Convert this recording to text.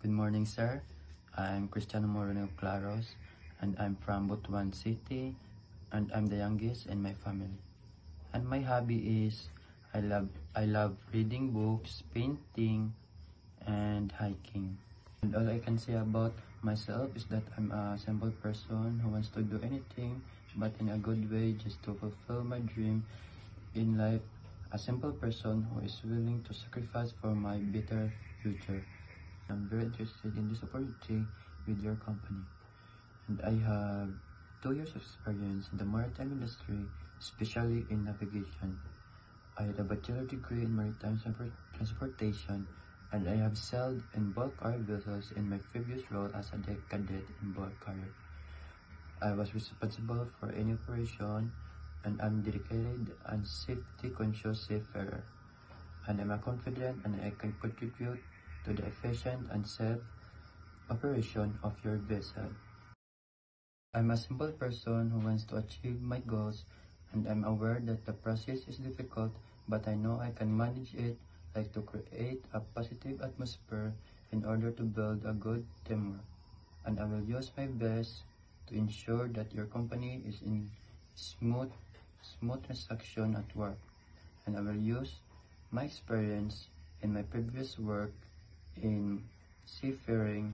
Good morning, sir. I'm Cristiano Moreno Claros, and I'm from Butuan City, and I'm the youngest in my family. And my hobby is I love reading books, painting, and hiking. And all I can say about myself is that I'm a simple person who wants to do anything, but in a good way, just to fulfill my dream in life. A simple person who is willing to sacrifice for my better future. I'm very interested in this opportunity with your company, and I have 2 years of experience in the maritime industry, especially in navigation. I had a bachelor degree in maritime transportation, and I have sailed in bulk carrier vessels in my previous role as a deck cadet in bulk carrier. I was responsible for any operation, and I'm dedicated and safety-conscious seafarer, and I'm confident and I can contribute to the efficient and safe operation of your vessel. I'm a simple person who wants to achieve my goals, and I'm aware that the process is difficult, but I know I can manage it, like to create a positive atmosphere in order to build a good teamwork. And I will use my best to ensure that your company is in smooth transaction at work. And I will use my experience in my previous work in seafaring